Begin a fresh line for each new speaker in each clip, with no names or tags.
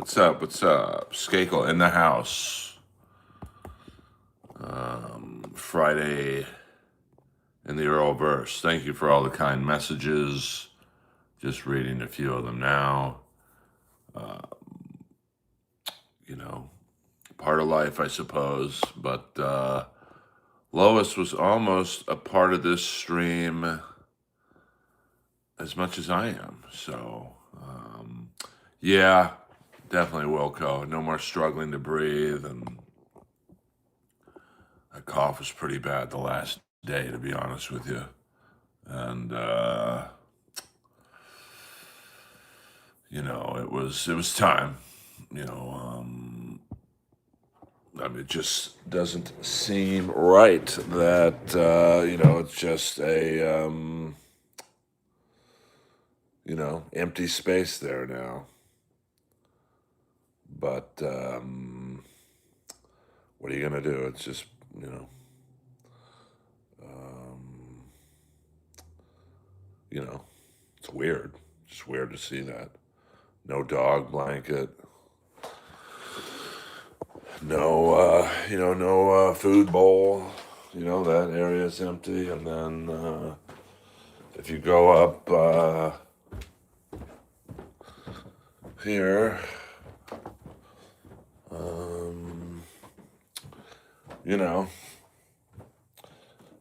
What's up? What's up? Skakel in the house. Friday in the Earlverse. Thank you for all the kind messages. Just reading a few of them now. You know, part of life, I suppose. But Lois was almost a part of this stream as much as I am. So, yeah, definitely Wilco. No more struggling to breathe. And that cough was pretty bad the last day, to be honest with you. And it was time. You know, it just doesn't seem right that it's just a empty space there now. But what are you gonna do? It's just um, it's weird. Just weird to see that. No dog blanket. No food bowl. That area is empty. And then if you go up here, you know,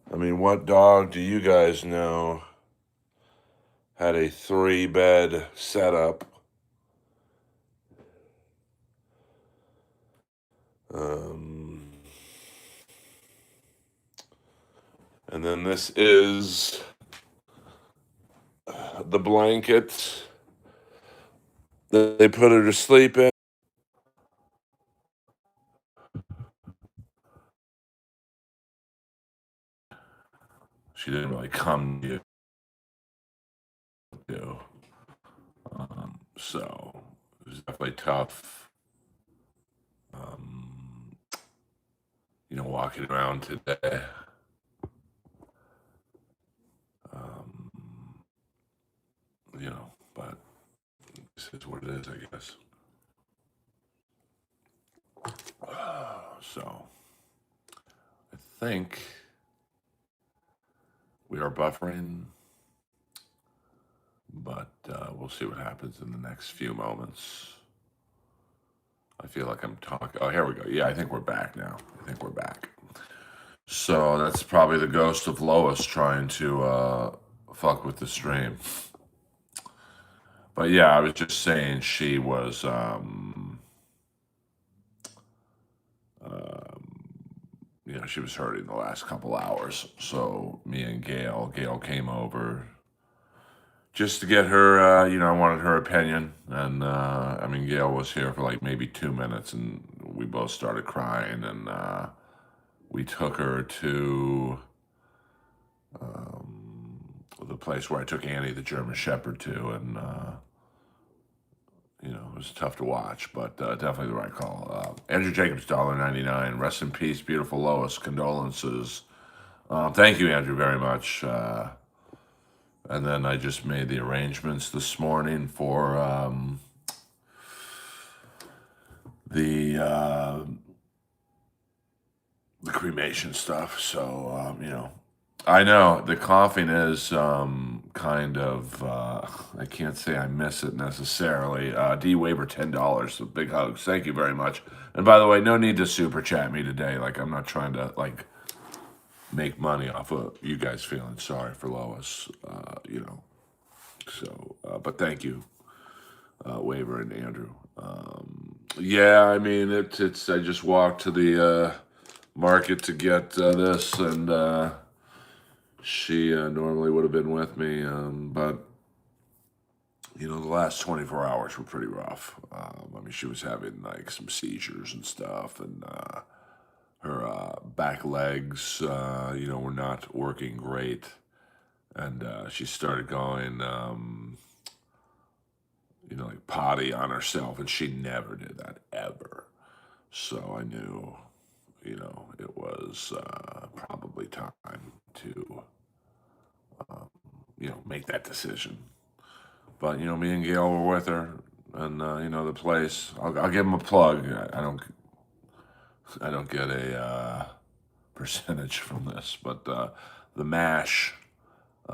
what dog do you guys know had a 3-bed setup? And then this is the blanket that they put her to sleep in. She didn't really come to you. So it was definitely tough, walking around today. Um, but this is what it is, I guess. So I think we are buffering, but we'll see what happens in the next few moments. I feel like I'm talking. Oh, here we go. Yeah, I think we're back now. I think we're back. So that's probably the ghost of Lois trying to fuck with the stream. But yeah, I was just saying she was she was hurting the last couple hours. So me and Gail came over just to get her, I wanted her opinion. And Gail was here for like maybe 2 minutes, and we both started crying, and we took her to the place where I took Annie, the German Shepherd, to, and it was tough to watch, but definitely the right call. Andrew Jacobs, $1.99. Rest in peace, beautiful Lois. Condolences. Thank you, Andrew, very much. And then I just made the arrangements this morning for the cremation stuff. So I know the coughing is kind of. I can't say I miss it necessarily. D Waver, $10. Big hugs. Thank you very much. And by the way, no need to super chat me today. Like, I'm not trying to make money off of you guys feeling sorry for Lois. So, but thank you, Waver and Andrew. Yeah, it's. I just walked to the market to get this, and she normally would have been with me, but the last 24 hours were pretty rough. She was having like some seizures and stuff, and her back legs, were not working great, and she started going, like potty on herself, and she never did that ever. So I knew, it was probably time to, make that decision. But me and Gail were with her. and the place. I'll give them a plug. I don't get a percentage from this, but the Mash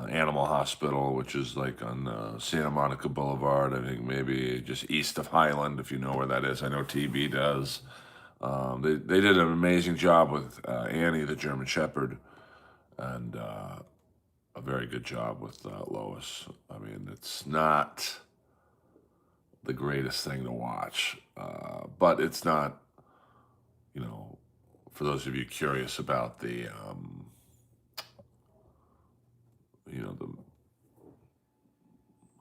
Animal Hospital, which is like on Santa Monica Boulevard. I think maybe just east of Highland, if you know where that is. I know TB does. They did an amazing job with Annie, the German Shepherd, and a very good job with Lois. I mean, it's not the greatest thing to watch, but it's not, you know, for those of you curious about the, the,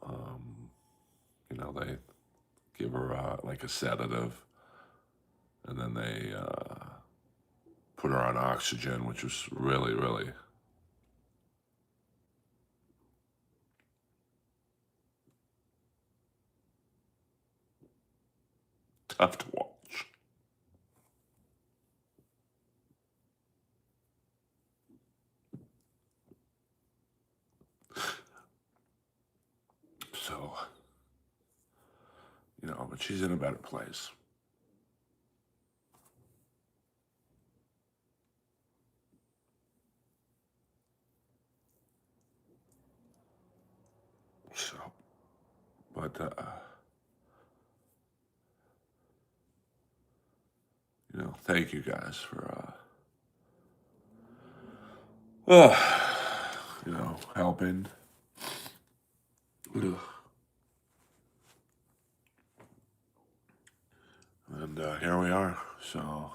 um, they give her like a sedative, and then they put her on oxygen, which was really, really tough to watch. So, but she's in a better place. So, but thank you guys for helping. Ugh. And here we are. So,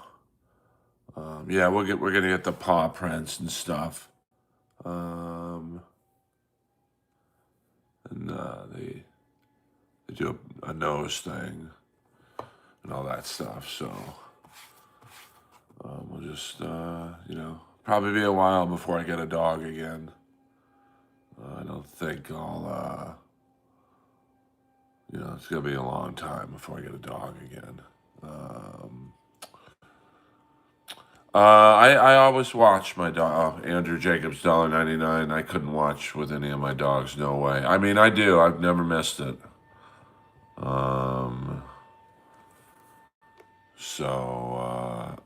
yeah, we're gonna get the paw prints and stuff. Um, and they do a nose thing and all that stuff. So, we'll just probably be a while before I get a dog again. I don't think I'll it's gonna be a long time before I get a dog again. Um, I always watch my dog, Andrew Jacobs, $1.99. I couldn't watch with any of my dogs. No way. I mean, I do. I've never missed it. Um, so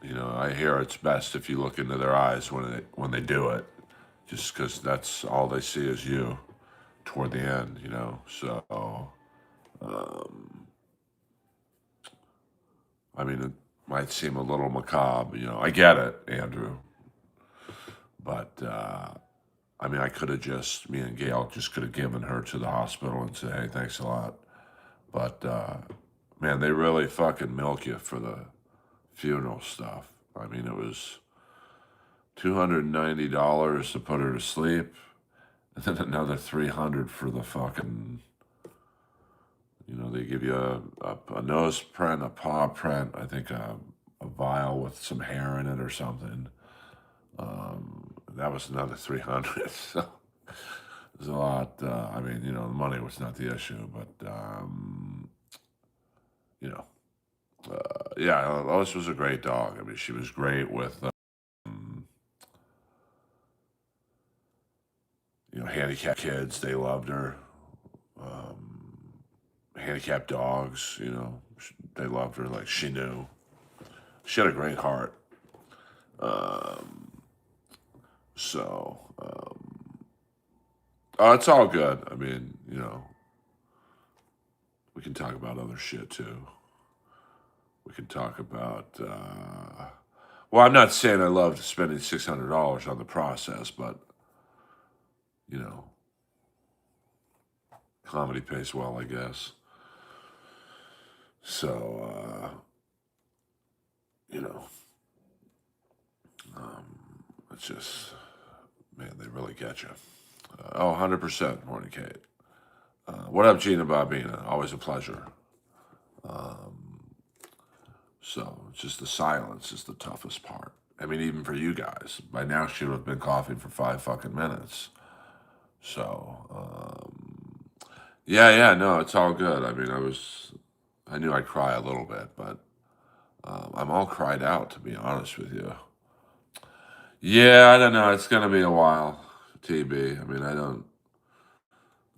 I hear it's best if you look into their eyes when they do it, just because that's all they see is you toward the end. So um, I mean, it might seem a little macabre. I get it, Andrew, but. I mean, me and Gail just could have given her to the hospital and said, hey, thanks a lot. But, man, they really fucking milk you for the funeral stuff. I mean, it was $290 to put her to sleep, and then another $300 for the fucking, they give you a nose print, a paw print, I think a vial with some hair in it or something. That was another 300. So there's a lot. I mean, the money was not the issue, but you know, yeah, Lois was a great dog. I mean, she was great with handicapped kids. They loved her. Handicapped dogs. They loved her. Like she knew. She had a great heart. So, oh, it's all good. I mean, we can talk about other shit too. We can talk about. Well, I'm not saying I loved spending $600 on the process, but you know, comedy pays well, I guess. So, you know, it's just, man, they really get you. 100%, Morning Kate. What up, Gina Bobina? Always a pleasure. So, it's just the silence is the toughest part. I mean, even for you guys. By now, she would have been coughing for 5 fucking minutes. So, yeah, no, it's all good. I mean, I knew I'd cry a little bit, but I'm all cried out, to be honest with you. Yeah, I don't know. It's gonna be a while, TB. I mean, I don't.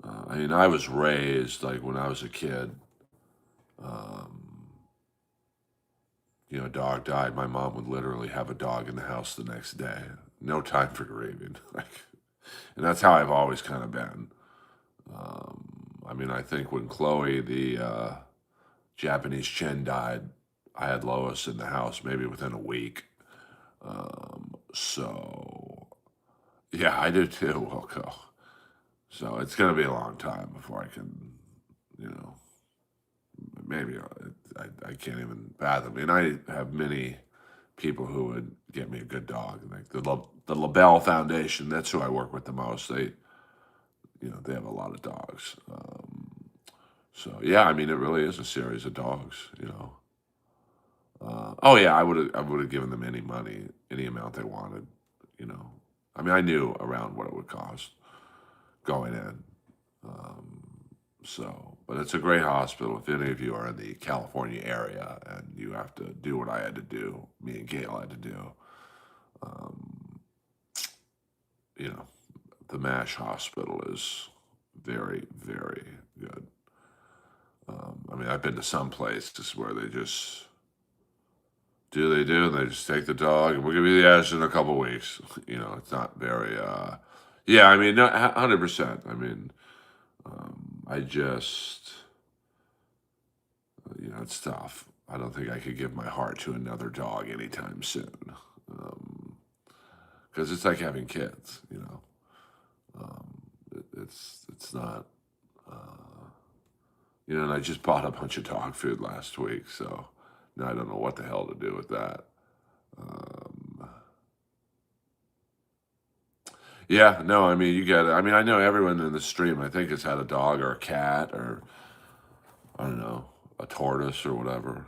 I mean, I was raised like when I was a kid. Um, a dog died. My mom would literally have a dog in the house the next day. No time for grieving. Like, and that's how I've always kind of been. I mean, I think when Chloe, the Japanese Chin, died, I had Lois in the house maybe within a week. So yeah, I do too, Wilco. So it's gonna be a long time before I can, you know, maybe I can't even fathom. And I have many people who would get me a good dog, like the LaBelle Foundation. That's who I work with the most. They have a lot of dogs. So yeah, I mean, it really is a series of dogs. Oh yeah, I would have given them any money, any amount they wanted. You know, I mean, I knew around what it would cost going in. Um, but it's a great hospital. If any of you are in the California area and you have to do what I had to do, me and Gail had to do, um, you know, the MASH hospital is very, very good. I mean, I've been to some places where they just they do, and they just take the dog, and we'll give you the ash in a couple weeks. It's not very, yeah, I mean, no, 100%. I mean, I just, it's tough. I don't think I could give my heart to another dog anytime soon. Because it's like having kids, it's not, and I just bought a bunch of dog food last week, so now I don't know what the hell to do with that. Um, yeah, no, I mean, you get it. I mean, I know everyone in the stream, I think, has had a dog or a cat or, I don't know, a tortoise or whatever.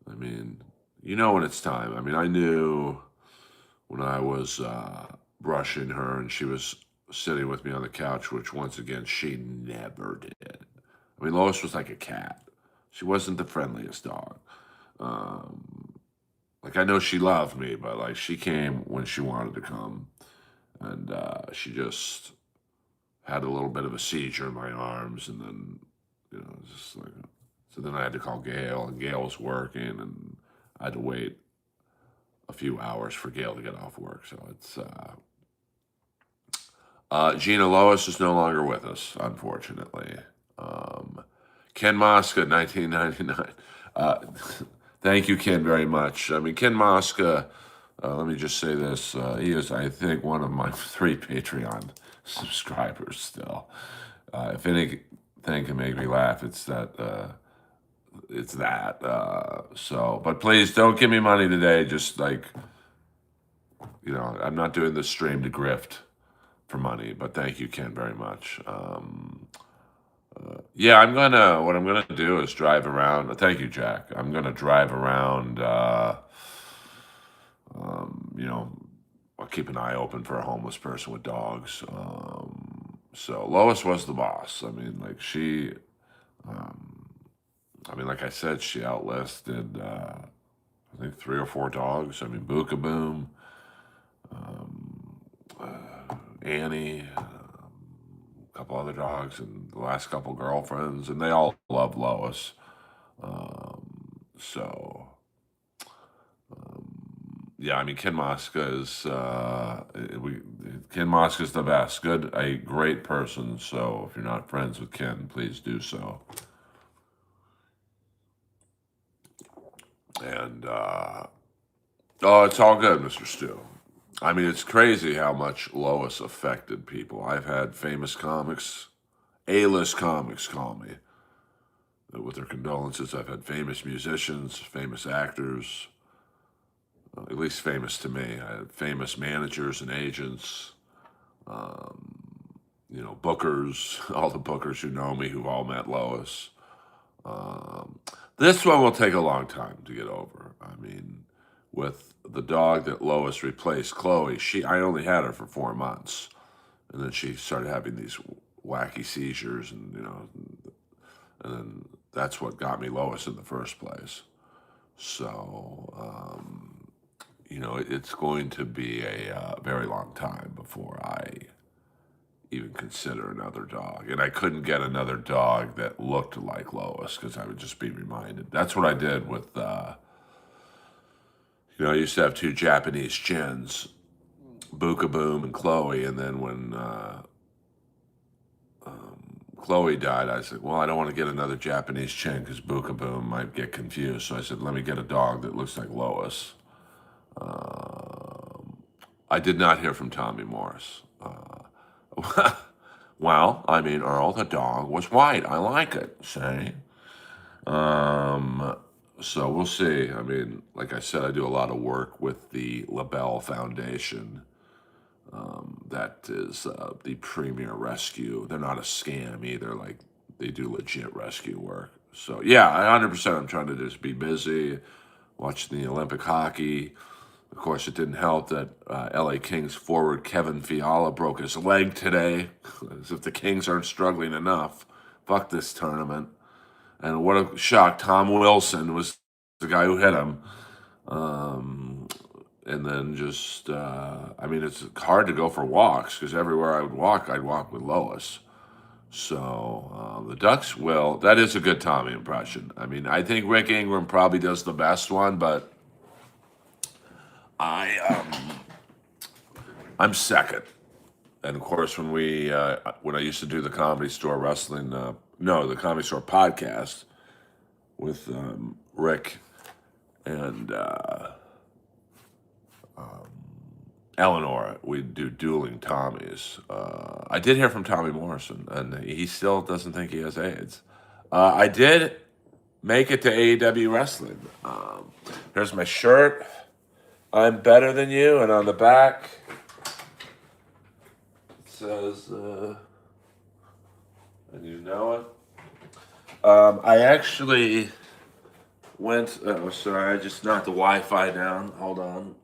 I mean, when it's time. I mean, I knew when I was brushing her and she was sitting with me on the couch, which once again, she never did. I mean, Lois was like a cat. She wasn't the friendliest dog. Um, like, I know she loved me, but like, she came when she wanted to come. And she just had a little bit of a seizure in my arms. And then, just like, so then I had to call Gail, and Gail was working, and I had to wait a few hours for Gail to get off work. So it's Gina Lois is no longer with us, unfortunately. Um, Ken Mosca, 1999. Uh, thank you, Ken, very much. I mean, Ken Mosca. Let me just say this: he is, I think, one of my 3 Patreon subscribers. Still, if anything can make me laugh, it's that. It's that. But please don't give me money today. Just like I'm not doing this stream to grift for money. But thank you, Ken, very much. Yeah, what I'm gonna do is drive around. Thank you, Jack. I'm gonna drive around. You know, I'll keep an eye open for a homeless person with dogs. So Lois was the boss. I mean, like um, like I said, she outlasted, I think 3 or 4 dogs. I mean, Booka Boom, um, Annie, a couple other dogs, and the last couple girlfriends, and they all love Lois. So yeah, I mean, Ken Mosca is Ken Mosca is the best. A great person. So if you're not friends with Ken, please do so. And oh, it's all good, Mr. Stew. I mean, it's crazy how much Lois affected people. I've had famous comics, A-list comics, call me with their condolences. I've had famous musicians, famous actors, at least famous to me. I had famous managers and agents, bookers, all the bookers who know me, who've all met Lois. Um, this one will take a long time to get over. I mean, with the dog that Lois replaced, Chloe, I only had her for 4 months, and then she started having these wacky seizures, and then that's what got me Lois in the first place. So, it's going to be a very long time before I even consider another dog. And I couldn't get another dog that looked like Lois because I would just be reminded. That's what I did with, I used to have two Japanese chins, Buka Boom and Chloe. And then when Chloe died, I said, well, I don't want to get another Japanese chin because Buka Boom might get confused. So I said, let me get a dog that looks like Lois. I did not hear from Tommy Morris. Well, I mean, Earl, the dog was white. I like it, see? So we'll see. I mean, like I said, I do a lot of work with the LaBelle Foundation. That is the premier rescue. They're not a scam either. Like, they do legit rescue work. So, yeah, 100% I'm trying to just be busy, watching the Olympic hockey. Of course, it didn't help that LA Kings forward Kevin Fiala broke his leg today. As if the Kings aren't struggling enough. Fuck this tournament. And what a shock. Tom Wilson was the guy who hit him. And then just, I mean, it's hard to go for walks because everywhere I would walk, I'd walk with Lois. So the Ducks will, that is a good Tommy impression. I mean, I think Rick Ingram probably does the best one, but I'm second. And of course, when I used to do the Comedy Store wrestling, the Comedy Store podcast with Rick and Eleanor, we'd do dueling Tommies. I did hear from Tommy Morrison, and he still doesn't think he has AIDS. I did make it to AEW wrestling. Here's my shirt. I'm better than you, and on the back it says, and you know it. I actually went. Oh, sorry, I just knocked the Wi-Fi down. Hold on.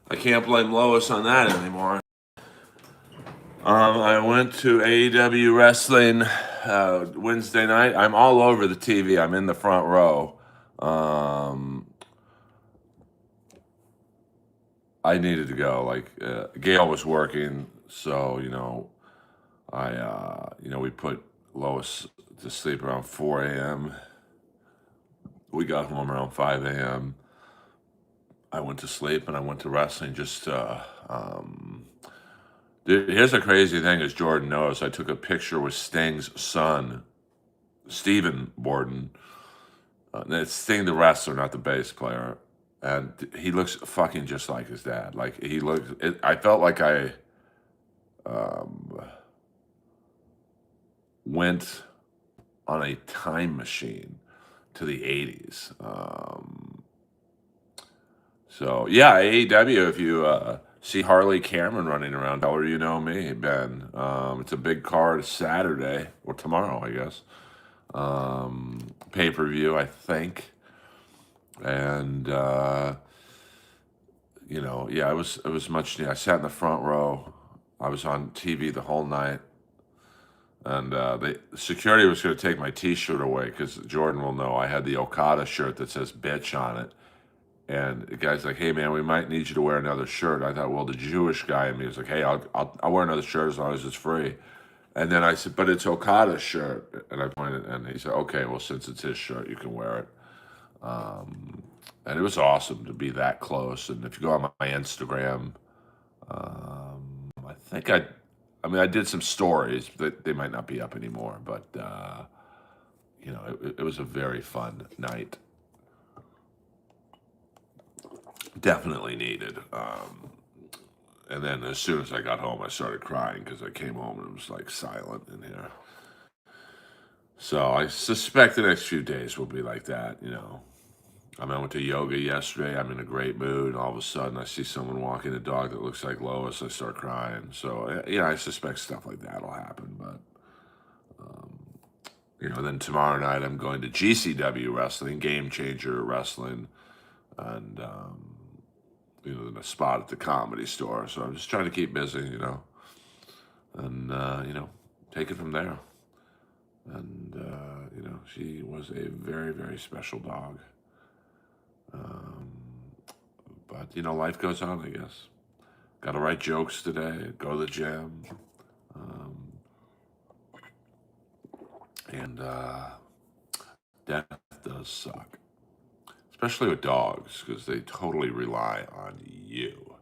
I can't blame Lois on that anymore. I went to AEW wrestling Wednesday night. I'm all over the TV. I'm in the front row. I needed to go. Like Gail was working, so we put Lois to sleep around 4 a.m. We got home around 5 a.m. I went to sleep and I went to wrestling. Here's a crazy thing, as Jordan knows. I took a picture with Sting's son, Stephen Borden. It's Sting the wrestler, not the bass player, and he looks fucking just like his dad. Like he looks. I felt like I went on a time machine to the '80s. So yeah, AEW. If you see Harley Cameron running around, tell her you know me, Ben. It's a big card Saturday or tomorrow, I guess. Pay-per-view, I think. And it was much. I sat in the front row. I was on TV the whole night, and the security was going to take my T-shirt away because Jordan will know I had the Okada shirt that says "bitch" on it. And the guy's like, "Hey man, we might need you to wear another shirt." I thought, well, the Jewish guy in me was like, "Hey, I'll wear another shirt as long as it's free." And then I said, "But it's Okada's shirt," and I pointed, and he said, "Okay, well, since it's his shirt, you can wear it." And it was awesome to be that close. And if you go on my Instagram, I think I did some stories that they might not be up anymore, but it was a very fun night. Definitely needed. And then as soon as I got home, I started crying because I came home and it was like silent in here. So I suspect the next few days will be like that. I went to yoga yesterday. I'm in a great mood. All of a sudden, I see someone walking a dog that looks like Lois. I start crying. So I suspect stuff like that will happen. But then tomorrow night I'm going to GCW wrestling, Game Changer Wrestling, and than a spot at the Comedy Store. So I'm just trying to keep busy, and take it from there. And she was a very, very special dog. Um, but life goes on, I guess. Got to write jokes today. Go to the gym. Um, and death does suck, especially with dogs, because they totally rely on you.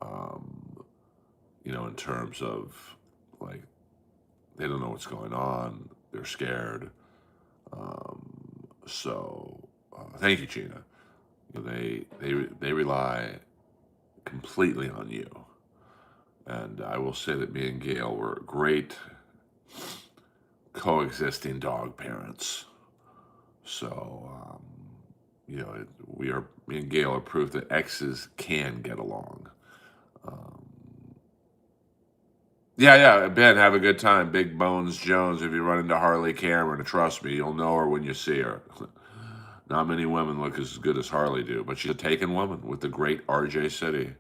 Um, in terms of like they don't know what's going on, they're scared. Thank you, Gina. They rely completely on you, and I will say that me and Gail were great coexisting dog parents. So me and Gail are proof that exes can get along. Um, Yeah, yeah, Ben, have a good time. Big Bones Jones, if you run into Harley Cameron, trust me, you'll know her when you see her. Not many women look as good as Harley do, but she's a taken woman with the great RJ City.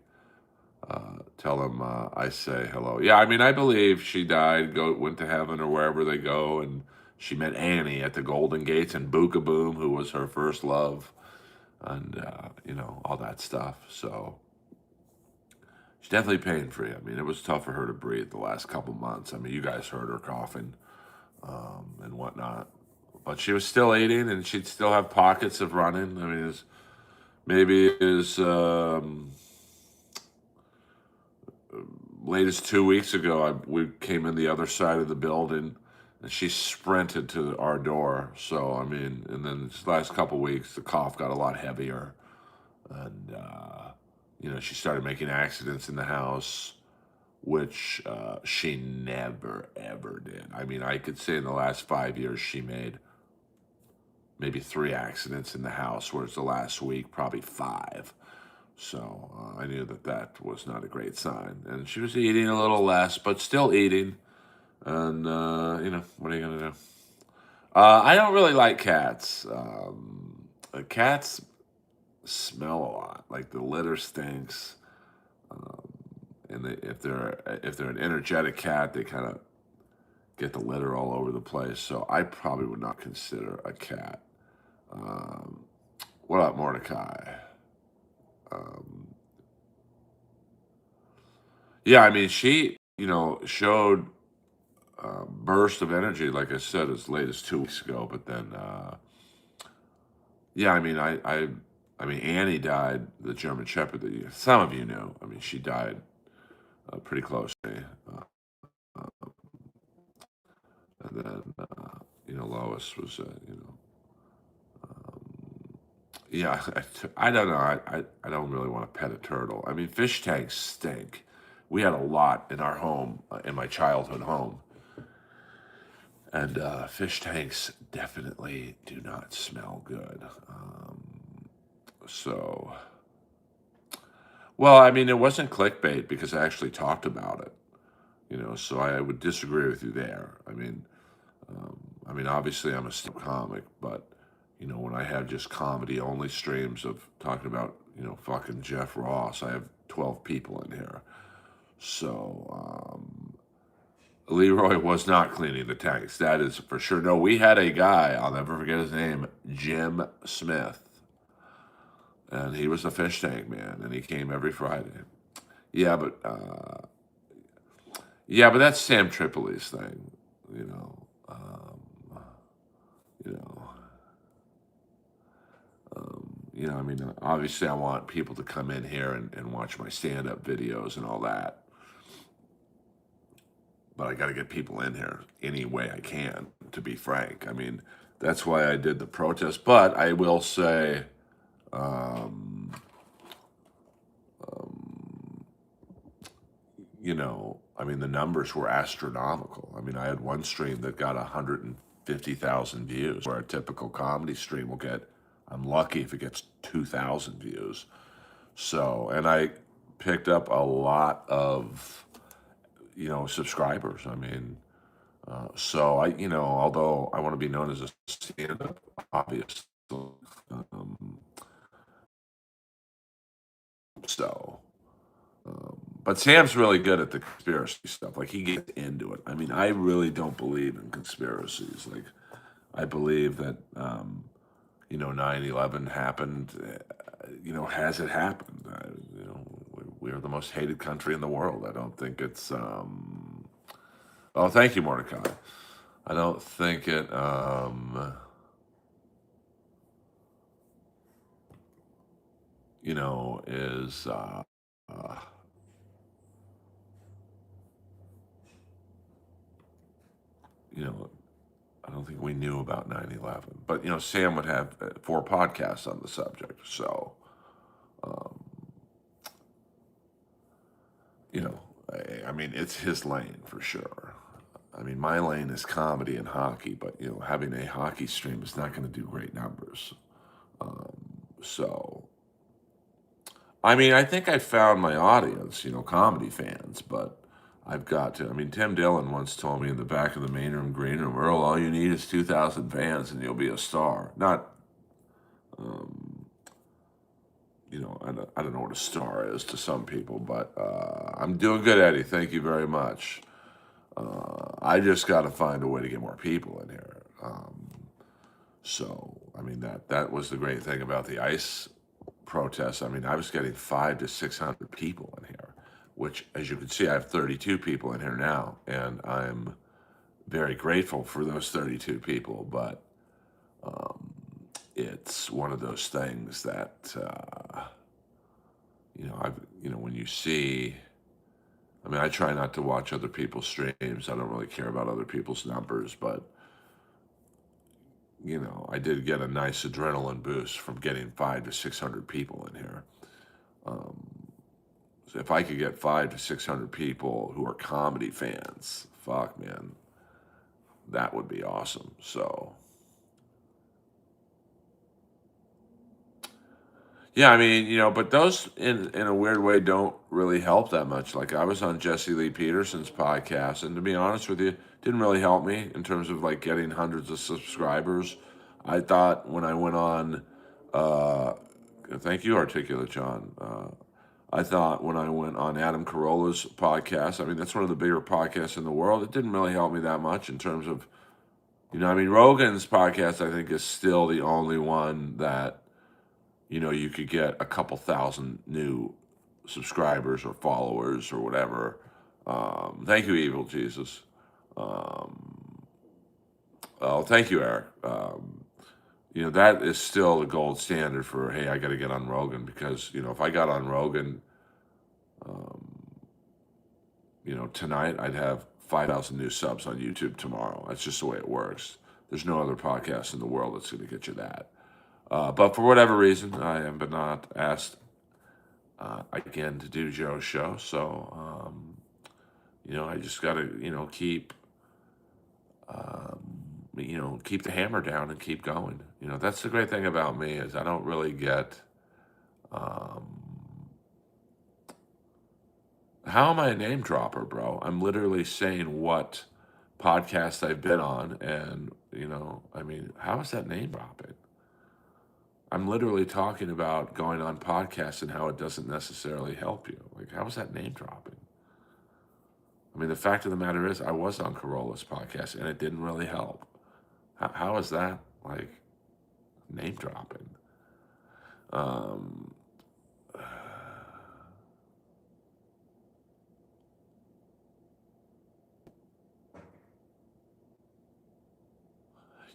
Tell him I say hello. Yeah, I mean, I believe she died, went to heaven or wherever they go, and she met Annie at the Golden Gates and Booka Boom, who was her first love, and all that stuff. So she's definitely pain free. I mean, it was tough for her to breathe the last couple months. I mean, you guys heard her coughing and whatnot, but she was still eating, and she'd still have pockets of running. I mean, maybe as late as 2 weeks ago, we came in the other side of the building, and she sprinted to our door. So I mean, and then this last couple weeks, the cough got a lot heavier, and she started making accidents in the house, which she never ever did. I mean, I could say in the last 5 years she made maybe 3 accidents in the house, whereas the last week probably 5. So I knew that was not a great sign. And she was eating a little less, but still eating. And what are you gonna do? I don't really like cats. Cats smell a lot. Like the litter stinks. Um, and if they're an energetic cat, they kind of get the litter all over the place. So I probably would not consider a cat. Um, what about Mordecai? Um, yeah, I mean, she, showed a burst of energy, like I said, as late as 2 weeks ago. But then, yeah, I mean, I mean, Annie died, the German Shepherd that some of you know. I mean, she died pretty close to me. Uh, and then, Lois was, yeah, I don't know. I don't really want to pet a turtle. I mean, fish tanks stink. We had a lot in our home, in my childhood home. And fish tanks definitely do not smell good. So, well, I mean, it wasn't clickbait because I actually talked about it, so I would disagree with you there. I mean, obviously I'm a stand comic, but when I have just comedy only streams of talking about, fucking Jeff Ross, I have 12 people in here. So, Leroy was not cleaning the tanks. That is for sure. No, we had a guy, I'll never forget his name, Jim Smith. And he was a fish tank man, and he came every Friday. Yeah, but that's Sam Tripoli's thing, you know. You know, I mean, obviously, I want people to come in here and watch my stand-up videos and all that, but I got to get people in here any way I can. To be frank, I mean, that's why I did the protest. But I will say, um, um, I mean, the numbers were astronomical. I mean, I had one stream that got 150,000 views, where a typical comedy stream will get, I'm lucky if it gets 2,000 views. So, and I picked up a lot of, subscribers. I mean, so although I want to be known as a stand-up, obviously, um, So, but Sam's really good at the conspiracy stuff. Like he gets into it. I mean, I really don't believe in conspiracies. Like I believe that 9/11 happened. Has it happened? We're the most hated country in the world. I don't think it's. Oh, thank you, Mordecai. I don't think it. Is. Uh, you know, I don't think we knew about 9/11. But Sam would have 4 podcasts on the subject. So, um, you know, I mean, it's his lane for sure. I mean, my lane is comedy and hockey, but having a hockey stream is not going to do great numbers. So, I mean, I think I found my audience, comedy fans, but I've got to. I mean, Tim Dillon once told me in the back of the main room, green room, Earl, all you need is 2,000 fans and you'll be a star. Not, um, I don't know what a star is to some people, but I'm doing good, Eddie. Thank you very much. I just got to find a way to get more people in here. So, I mean, that was the great thing about the ICE protests. I mean, I was getting 500 to 600 people in here, which, as you can see, I have 32 people in here now, and I'm very grateful for those 32 people. But it's one of those things that when you see. I mean, I try not to watch other people's streams. I don't really care about other people's numbers, but I did get a nice adrenaline boost from getting 500 to 600 people in here. So if I could get 500 to 600 people who are comedy fans, fuck, man, that would be awesome. So, yeah, I mean, but those in a weird way don't really help that much. Like I was on Jesse Lee Peterson's podcast, and to be honest with you, didn't really help me in terms of like getting hundreds of subscribers. I thought when I went on, uh, thank you, Articulate John. I thought when I went on Adam Carolla's podcast, I mean that's one of the bigger podcasts in the world. It didn't really help me that much in terms of, I mean Rogan's podcast I think is still the only one that you could get a couple thousand new subscribers or followers or whatever. Thank you, Evil Jesus. Um, oh, thank you, Eric. That is still the gold standard for, hey, I got to get on Rogan because, if I got on Rogan, um, tonight I'd have 5,000 new subs on YouTube tomorrow. That's just the way it works. There's no other podcast in the world that's going to get you that. But for whatever reason, I have been not asked again to do Joe's show. So, I just got to, keep the hammer down and keep going. That's the great thing about me is I don't really get, um, how am I a name dropper, bro? I'm literally saying what podcast I've been on. And, I mean, how is that name dropping? I'm literally talking about going on podcasts and how it doesn't necessarily help you. Like, how is that name dropping? I mean, the fact of the matter is, I was on Carolla's podcast and it didn't really help. How is that like name dropping? Um,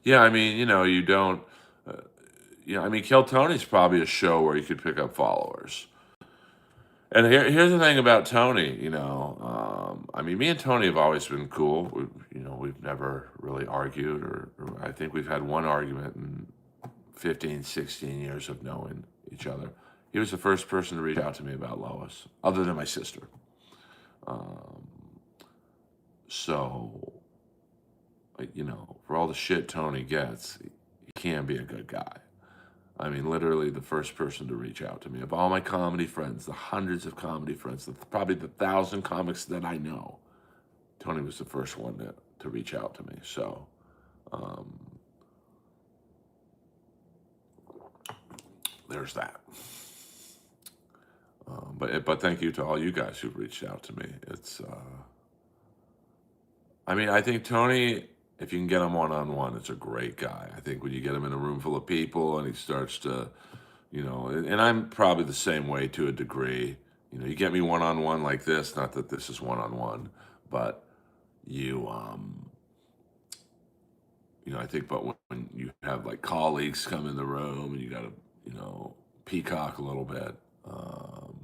yeah, I mean, you don't. Uh, I mean, Kill Tony's probably a show where you could pick up followers. And here's the thing about Tony, I mean, me and Tony have always been cool. We've never really argued, or I think we've had one argument in 15, 16 years of knowing each other. He was the first person to reach out to me about Lois, other than my sister. Um, so, for all the shit Tony gets, he can be a good guy. I mean, literally the first person to reach out to me. Of all my comedy friends, the hundreds of comedy friends, probably the 1,000 comics that I know, Tony was the first one to reach out to me. So, um, there's that. but thank you to all you guys who've reached out to me. I mean, I think Tony, if you can get him one on one, it's a great guy. I think when you get him in a room full of people and he starts to, and I'm probably the same way to a degree. You get me one on one like this, not that this is one on one, but you, I think, but when you have like colleagues come in the room and you got to, peacock a little bit. Um,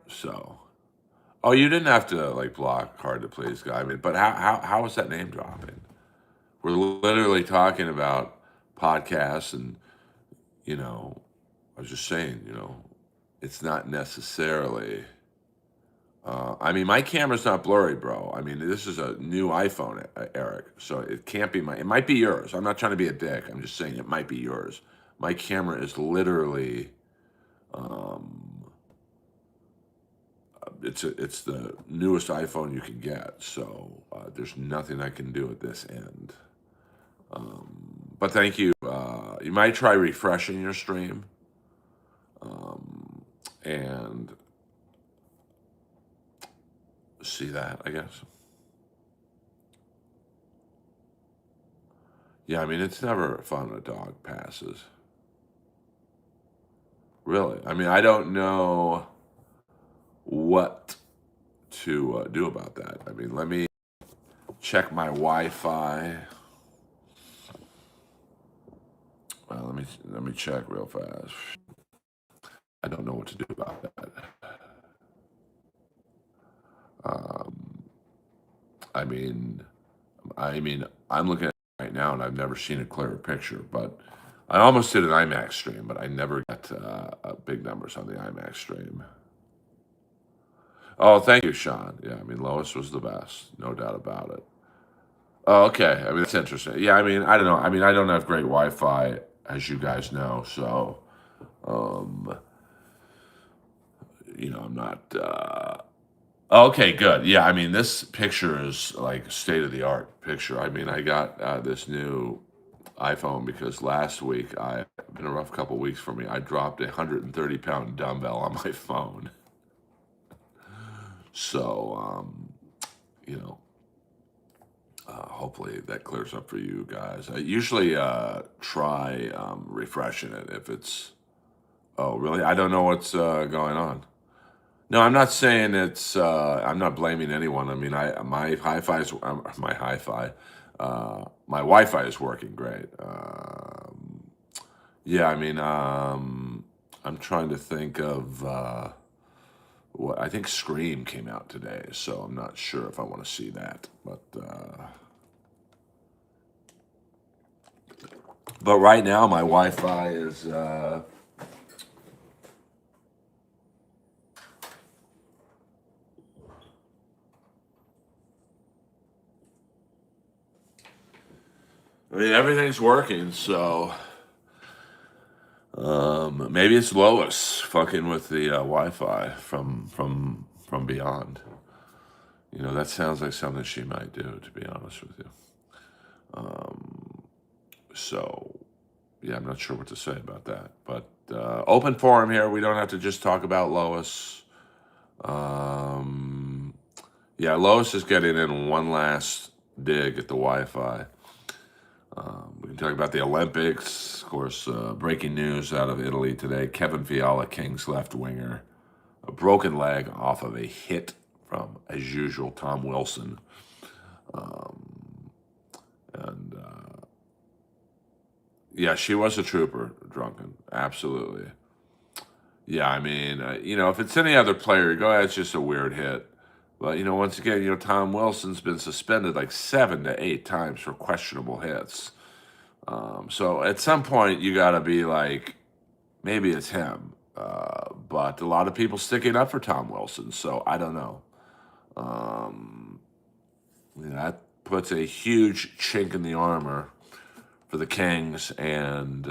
so, oh, you didn't have to like block hard to please guy. I mean, but how is that name dropping? We're literally talking about podcasts, and I was just saying, it's not necessarily. I mean, my camera's not blurry, bro. I mean, this is a new iPhone, Eric, so it can't be It might be yours. I'm not trying to be a dick. I'm just saying it might be yours. My camera is literally. Um, it's the newest iPhone you can get, so there's nothing I can do at this end. But thank you. You might try refreshing your stream, and see that, I guess. Yeah, I mean, it's never fun when a dog passes. Really. I mean, I don't know what to do about that. I mean, let me check my Wi-Fi. Well, let me check real fast. I don't know what to do about that. Um, I mean, I'm looking at it right now, and I've never seen a clearer picture. But I almost did an IMAX stream, but I never got big numbers on the IMAX stream. Oh, thank you, Sean. Yeah, I mean, Lois was the best, no doubt about it. Oh, okay. I mean, that's interesting. Yeah, I mean, I don't know. I mean, I don't have great Wi-Fi, as you guys know, so um, I'm not. Okay, good. Yeah, I mean, this picture is like state of the art picture. I mean, I got this new iPhone because last week been a rough couple weeks for me. I dropped a 130-pound dumbbell on my phone. So, you know, hopefully that clears up for you guys. I usually try refreshing it if it's. Oh, really? I don't know what's going on. No, I'm not saying it's. I'm not blaming anyone. I mean, my hi-fi is my hi-fi. My Wi-Fi is working great. Yeah, I mean, I'm trying to think of what I think Scream came out today, so I'm not sure if I want to see that. But right now my Wi-Fi is. I mean, everything's working, so maybe it's Lois fucking with the Wi-Fi from beyond. That sounds like something she might do, to be honest with you. So, yeah, I'm not sure what to say about that. But open forum here. We don't have to just talk about Lois. Yeah, Lois is getting in one last dig at the Wi-Fi. We can talk about the Olympics. Of course, breaking news out of Italy today. Kevin Fiala, Kings left winger, a broken leg off of a hit from, as usual, Tom Wilson. And yeah, she was a trooper, drunken. Absolutely. Yeah, I mean, if it's any other player, go ahead, it's just a weird hit. But, once again, Tom Wilson's been suspended like 7 to 8 times for questionable hits. So at some point, you got to be like, maybe it's him. But a lot of people sticking up for Tom Wilson, so I don't know. That puts a huge chink in the armor for the Kings and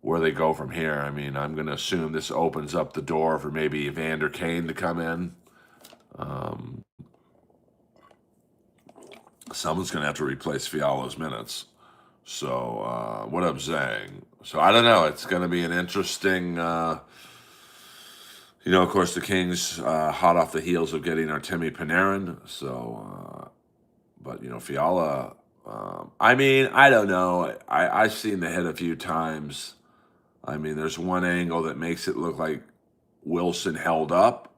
where they go from here. I mean, I'm going to assume this opens up the door for maybe Evander Kane to come in. Someone's going to have to replace Fiala's minutes. So, what I'm saying. So, I don't know. It's going to be an interesting Of course, the Kings hot off the heels of getting Artemi Panarin. So, but Fiala. I mean, I don't know. I've seen the hit a few times. I mean, there's one angle that makes it look like Wilson held up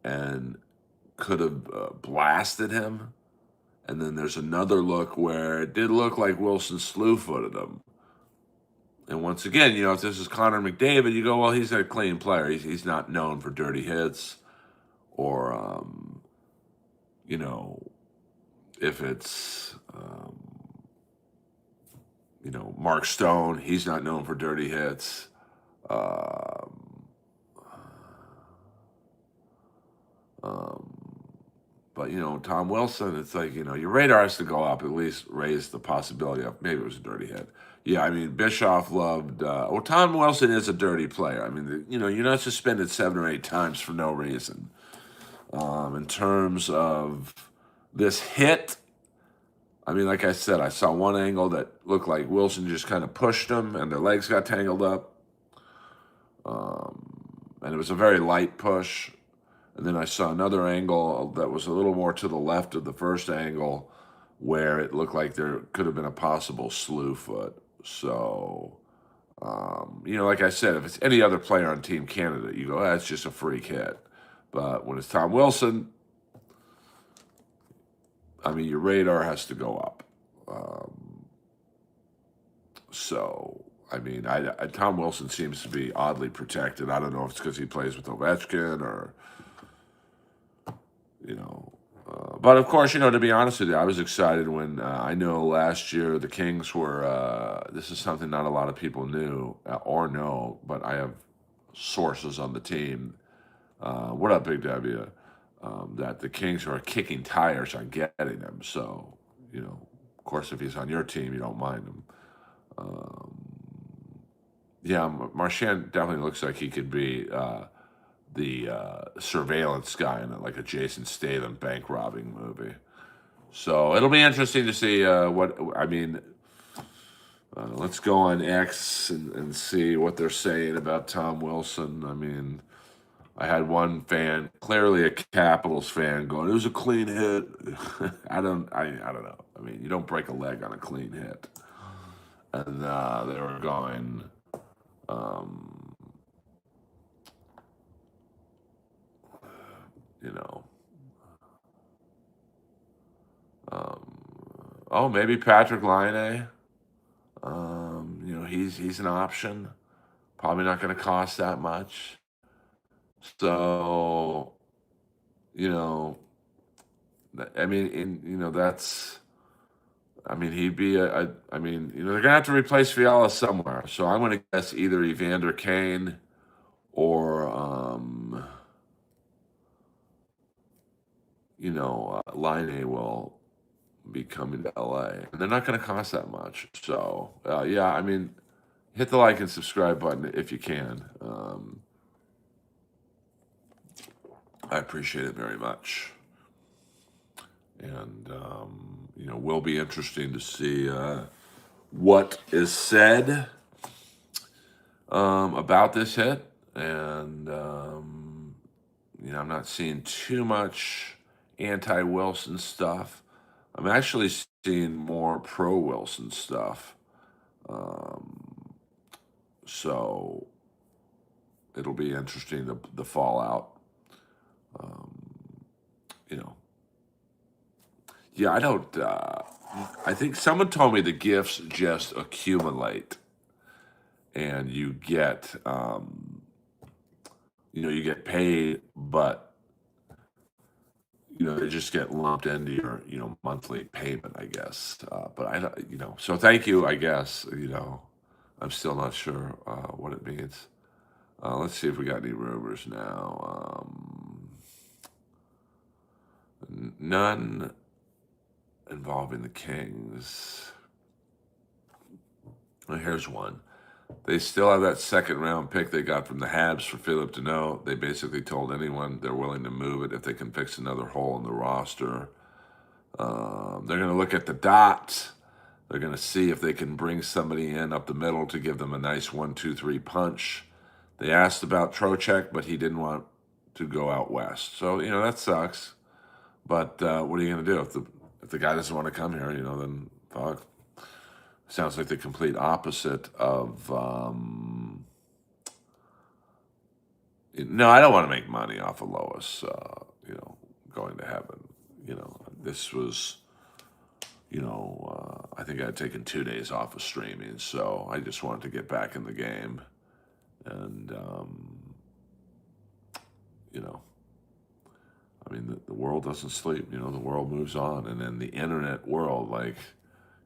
and could have blasted him. And then there's another look where it did look like Wilson slew-footed him. And once again, if this is Connor McDavid, you go, well, he's a clean player. He's not known for dirty hits. Or, you know, if it's, Mark Stone, he's not known for dirty hits. Um, but, Tom Wilson, it's like, your radar has to go up, at least raise the possibility of maybe it was a dirty hit. Yeah, I mean, Bischoff loved, Tom Wilson is a dirty player. I mean, you're not suspended 7 or 8 times for no reason. In terms of this hit, I mean, like I said, I saw one angle that looked like Wilson just kind of pushed him and their legs got tangled up. And it was a very light push. And then I saw another angle that was a little more to the left of the first angle where it looked like there could have been a possible slew foot. So, like I said, if it's any other player on Team Canada, you go, that's just a freak hit. But when it's Tom Wilson, I mean, your radar has to go up. So, I mean, Tom Wilson seems to be oddly protected. I don't know if it's because he plays with Ovechkin or, but of course, to be honest with you, I was excited when I know last year the Kings were, this is something not a lot of people knew or know, but I have sources on the team. What up, Big W? That the Kings are kicking tires on getting him. So, of course, if he's on your team, you don't mind him. Yeah, Marchand definitely looks like he could be the surveillance guy in like a Jason Statham bank robbing movie. So it'll be interesting to see what I mean. Let's go on X and see what they're saying about Tom Wilson. I mean, I had one fan, clearly a Capitals fan, going, "It was a clean hit." I don't know. I mean, you don't break a leg on a clean hit. And they were going, um, you know, oh, maybe Patrick Laine. He's an option. Probably not going to cost that much. So, you know, I mean, that's. I mean, he'd be I mean, they're gonna have to replace Fiala somewhere. So I'm gonna guess either Evander Kane or Line will be coming to LA, and they're not gonna cost that much. So yeah, I mean, hit the like and subscribe button if you can. I appreciate it very much, and will be interesting to see what is said about this hit, and I'm not seeing too much anti-Wilson stuff. I'm actually seeing more pro-Wilson stuff. So it'll be interesting the fallout. You know, yeah, I don't. I think someone told me the gifts just accumulate, and you get you get paid, but they just get lumped into your monthly payment, I guess. But I don't, so thank you, I guess. I'm still not sure what it means. Let's see if we got any rumors now. None involving the Kings. Well, here's one. They still have that second round pick they got from the Habs for Philip Deneau. They basically told anyone they're willing to move it if they can fix another hole in the roster. They're going to look at the dot. They're going to see if they can bring somebody in up the middle to give them a nice 1-2-3 punch. They asked about Trocheck, but he didn't want to go out west. So that sucks. But what are you going to do if the guy doesn't want to come here? Then fuck. Sounds like the complete opposite of. No, I don't want to make money off of Lois. Going to heaven. This was. I think I'd taken 2 days off of streaming, so I just wanted to get back in the game, and you know, I mean, the world doesn't sleep. The world moves on, and then the internet world, like,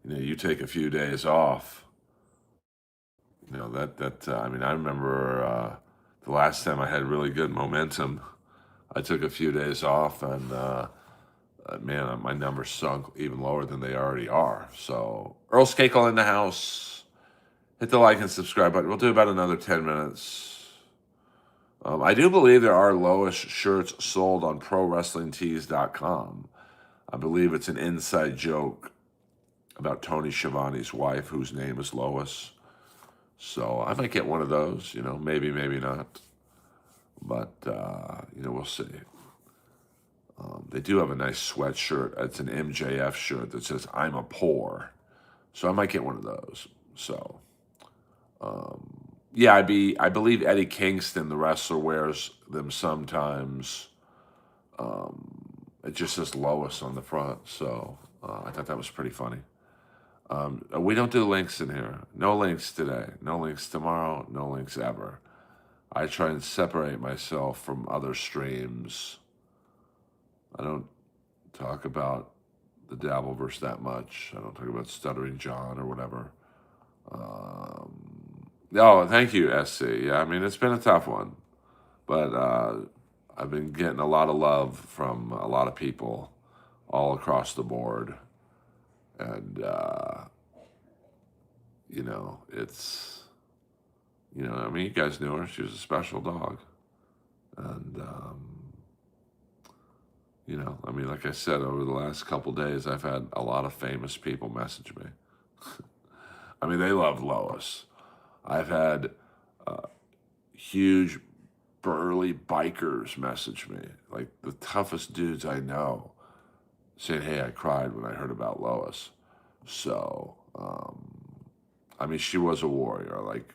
you take a few days off. I mean, I remember the last time I had really good momentum. I took a few days off, and man, my numbers sunk even lower than they already are. So, Earl Skakel in the house. Hit the like and subscribe button. We'll do about another 10 minutes. I do believe there are Lois shirts sold on ProWrestlingTees.com. I believe it's an inside joke about Tony Schiavone's wife, whose name is Lois. So I might get one of those, maybe, maybe not. But, we'll see. They do have a nice sweatshirt. It's an MJF shirt that says, "I'm a poor." So I might get one of those. So, yeah, I believe Eddie Kingston, the wrestler, wears them sometimes. It just says Lois on the front. So I thought that was pretty funny. We don't do links in here. No links today. No links tomorrow. No links ever. I try and separate myself from other streams. I don't talk about the Dabbleverse that much. I don't talk about Stuttering John or whatever. Oh, thank you, SC. Yeah, I mean, it's been a tough one. But I've been getting a lot of love from a lot of people all across the board. And, it's, I mean, you guys knew her. She was a special dog. And, I mean, like I said, over the last couple days, I've had a lot of famous people message me. I mean, they love Lois. I've had huge, burly bikers message me, like the toughest dudes I know, saying, "Hey, I cried when I heard about Lois." So, I mean, she was a warrior. Like,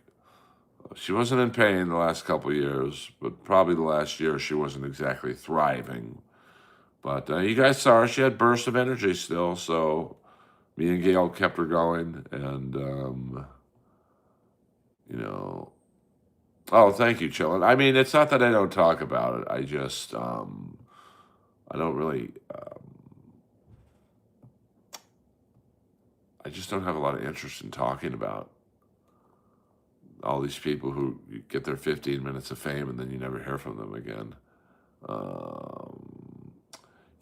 she wasn't in pain the last couple of years, but probably the last year she wasn't exactly thriving. But you guys saw her. She had bursts of energy still, so me and Gail kept her going. And, oh, thank you, Chillin. I mean, it's not that I don't talk about it. I just, I don't really, I just don't have a lot of interest in talking about all these people who get their 15 minutes of fame and then you never hear from them again.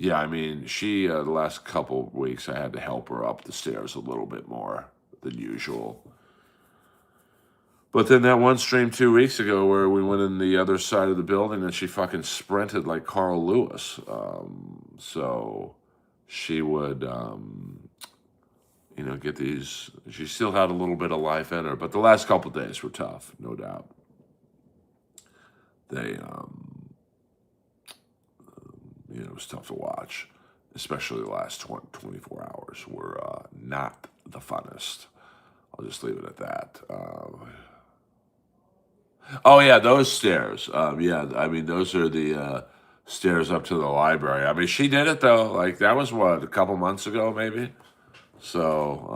Yeah, I mean, she, the last couple of weeks, I had to help her up the stairs a little bit more than usual. But then that one stream 2 weeks ago where we went in the other side of the building and she fucking sprinted like Carl Lewis. So she would, get these. She still had a little bit of life in her, but the last couple of days were tough, no doubt. They, it was tough to watch, especially the last 24 hours were not the funnest. I'll just leave it at that. Oh yeah, those stairs. Yeah, I mean those are the stairs up to the library. I mean she did it though. Like that was what, a couple months ago maybe. So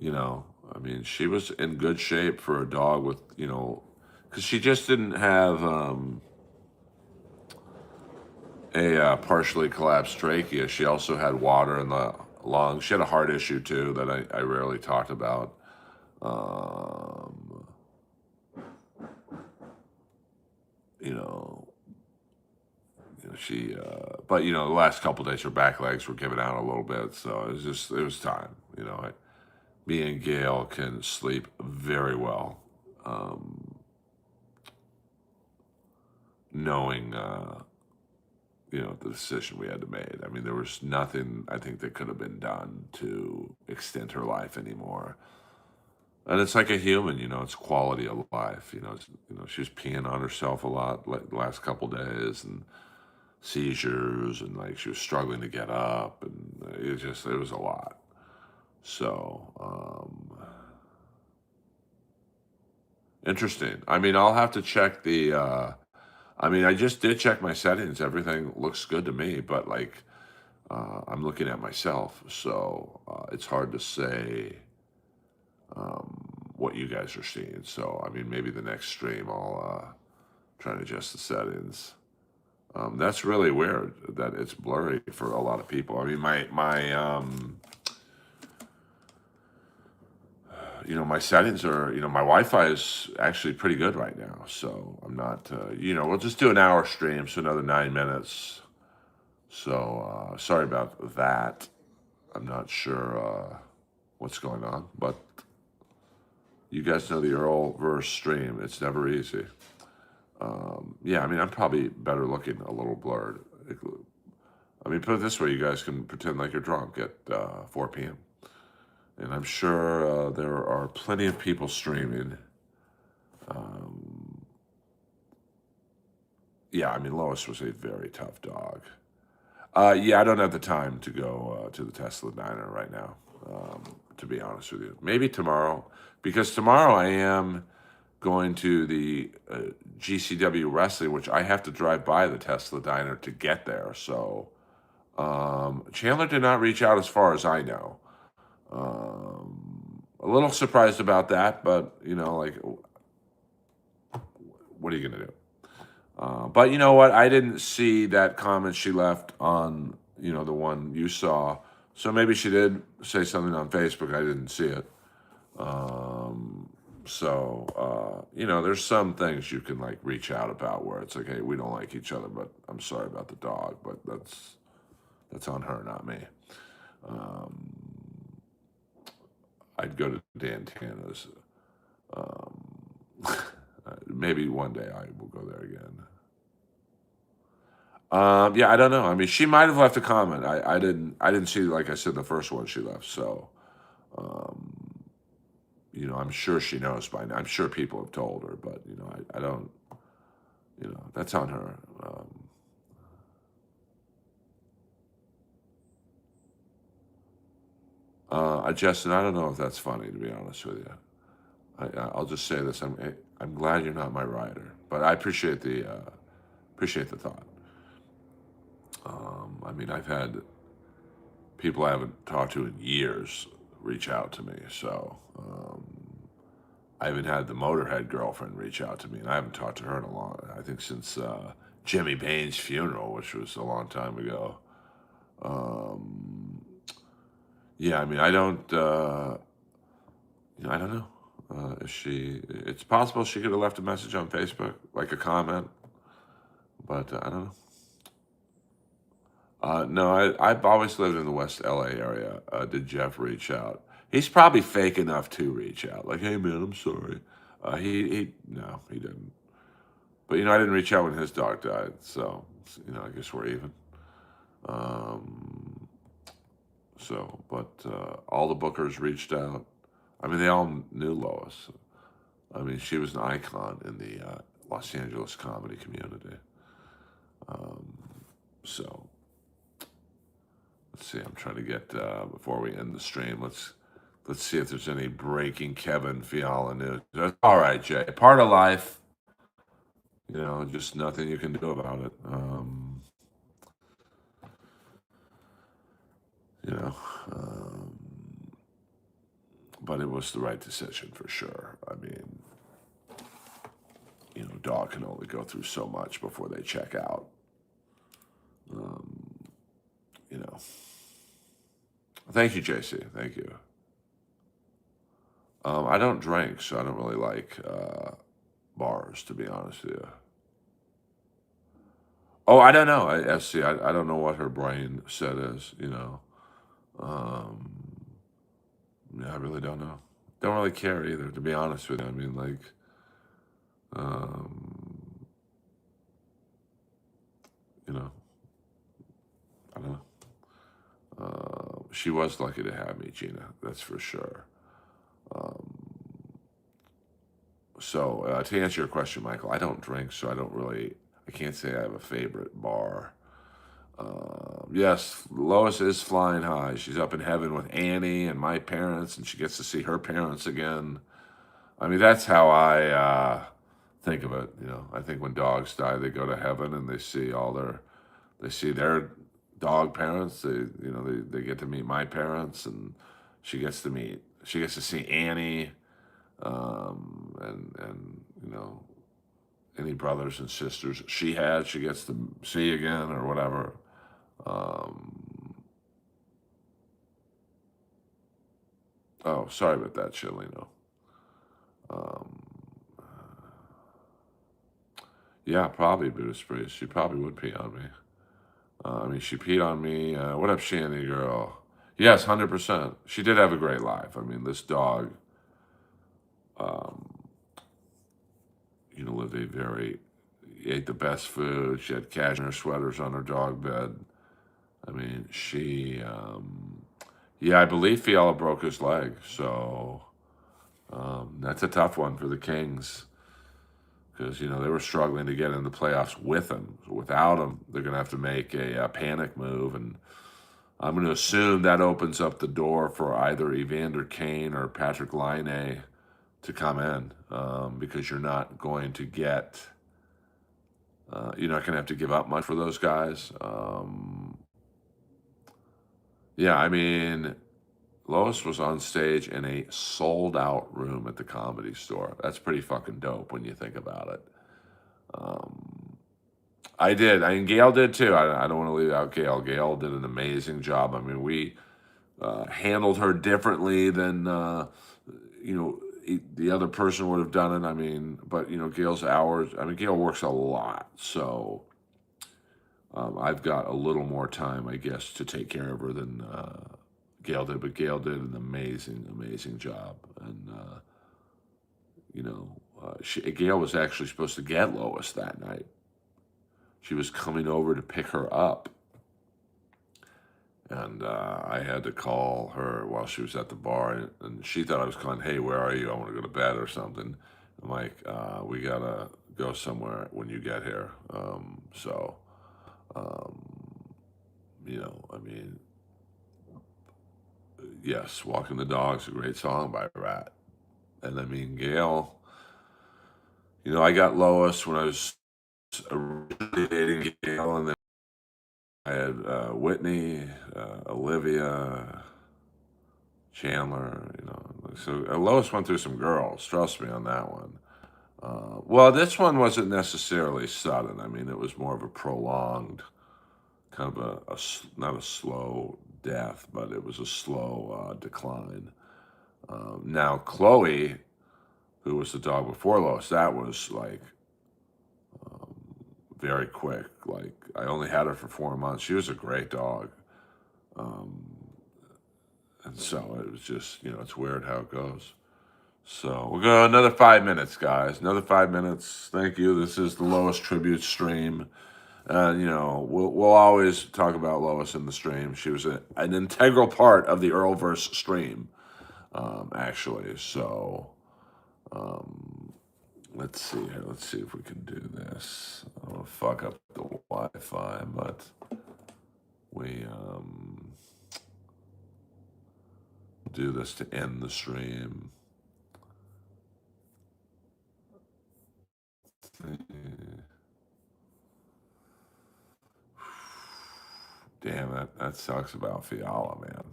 I mean she was in good shape for a dog with because she just didn't have a partially collapsed trachea. She also had water in the lungs. She had a heart issue too that I rarely talked about. She, but the last couple of days her back legs were giving out a little bit, so it was time. Me and Gail can sleep very well, knowing the decision we had to make. I mean, there was nothing I think that could have been done to extend her life anymore. And it's like a human, it's quality of life. She was peeing on herself a lot like the last couple days, and seizures, and like she was struggling to get up, and it was a lot. So, interesting. I mean, I'll have to check I mean, I just did check my settings. Everything looks good to me, but like, I'm looking at myself, so it's hard to say what you guys are seeing. So, I mean, maybe the next stream I'll try and adjust the settings. That's really weird that it's blurry for a lot of people. I mean, my settings are, my Wi-Fi is actually pretty good right now. So I'm not, we'll just do an hour stream, so another 9 minutes. So sorry about that. I'm not sure what's going on, but you guys know the Earlverse stream. It's never easy. Yeah, I mean, I'm probably better looking a little blurred. I mean, put it this way, you guys can pretend like you're drunk at 4 p.m. And I'm sure there are plenty of people streaming. Um, yeah, I mean, Lois was a very tough dog. Yeah, I don't have the time to go to the Tesla diner right now, to be honest with you. Maybe tomorrow, because tomorrow I am going to the GCW wrestling, which I have to drive by the Tesla diner to get there. So Chandler did not reach out as far as I know. A little surprised about that, but like, what are you gonna do? But you know what? I didn't see that comment she left on the one you saw, so maybe she did say something on Facebook. I didn't see it. So there's some things you can like reach out about where it's like, hey, we don't like each other, but I'm sorry about the dog, but that's on her, not me. Um, I'd go to Dan Tana's. Um, maybe one day I will go there again. Yeah, I don't know. I mean, she might have left a comment. I didn't see, like I said, the first one she left. So, um, I'm sure she knows by now. I'm sure people have told her, but I don't. That's on her. Justin, I don't know if that's funny, to be honest with you. I'll just say this: I'm glad you're not my rider, but I appreciate the thought. I mean, I've had people I haven't talked to in years reach out to me, so I even had the Motorhead girlfriend reach out to me, and I haven't talked to her in a long. I think since Jimmy Payne's funeral, which was a long time ago. Um, yeah, I mean, I don't. I don't know. If she, it's possible she could have left a message on Facebook, like a comment, but I don't know. No, I've always lived in the West LA area. Did Jeff reach out? He's probably fake enough to reach out. Like, hey man, I'm sorry. He no, he didn't. But I didn't reach out when his dog died, so I guess we're even. Um, but all the bookers reached out. I mean, they all knew Lois. I mean, she was an icon in the Los Angeles comedy community. Um, so let's see. I'm trying to get before we end the stream. Let's see if there's any breaking Kevin Fiala news. All right, Jay. Part of life. Just nothing you can do about it. You know, um, but it was the right decision for sure. I mean, dog can only go through so much before they check out. Um, you know. Thank you, JC. Thank you. I don't drink, so I don't really like bars, to be honest with you. Oh, I don't know. I don't know what her brain set is. Um, yeah, I really don't know. Don't really care either, to be honest with you. I mean, like, um, you know, I don't know. She was lucky to have me, Gina. That's for sure. Um, To answer your question, Michael, I don't drink, so I can't say I have a favorite bar. Yes, Lois is flying high. She's up in heaven with Annie and my parents, and she gets to see her parents again. I mean, that's how I think of it. I think when dogs die, they go to heaven and they see their dog parents. They get to meet my parents, and she gets to see Annie, and any brothers and sisters she gets to see again or whatever. Um, oh, sorry about that, Chileno. Um, yeah, probably Buddhist priest. She probably would pee on me. I mean, she peed on me. What up, Shandy girl? Yes, 100%. She did have a great life. I mean, this dog, um, lived a very, ate the best food. She had cashmere sweaters on her dog bed. I mean, yeah, I believe Fiala broke his leg. So that's a tough one for the Kings because, they were struggling to get in the playoffs with him. So without him, they're going to have to make a panic move. And I'm going to assume that opens up the door for either Evander Kane or Patrick Laine to come in because you're not going to have to give up much for those guys. Yeah, I mean, Lois was on stage in a sold out room at the Comedy Store. That's pretty fucking dope when you think about it. Um, I did. I mean, Gail did too. I don't want to leave out Gail. Gail did an amazing job. I mean, we handled her differently than the other person would have done it. I mean, but Gail's hours. I mean, Gail works a lot, so I've got a little more time, I guess, to take care of her than Gail did. But Gail did an amazing, amazing job, and Gail was actually supposed to get Lois that night. She was coming over to pick her up. And I had to call her while she was at the bar, and she thought I was calling, hey, where are you? I want to go to bed or something. I'm like, we got to go somewhere when you get here. Um, I mean, yes, Walking the Dog's a great song by Rat. And I mean, Gail, I got Lois when I was originally dating Gail, and then I had Whitney, Olivia, Chandler, So Lois went through some girls. Trust me on that one. Well, this one wasn't necessarily sudden. I mean, it was more of a prolonged, kind of not a slow death, but it was a slow decline. Now, Chloe, who was the dog before Lois, that was like um, very quick. Like, I only had her for 4 months. She was a great dog. Um, and so it was just, it's weird how it goes. So we'll go another 5 minutes, guys. Another 5 minutes. Thank you. This is the Lois tribute stream. We'll always talk about Lois in the stream. She was an integral part of the Earlverse stream, actually. So let's see here. Let's see if we can do this. I don't want to fuck up the Wi-Fi, but we do this to end the stream. Damn, that sucks about Fiala, man.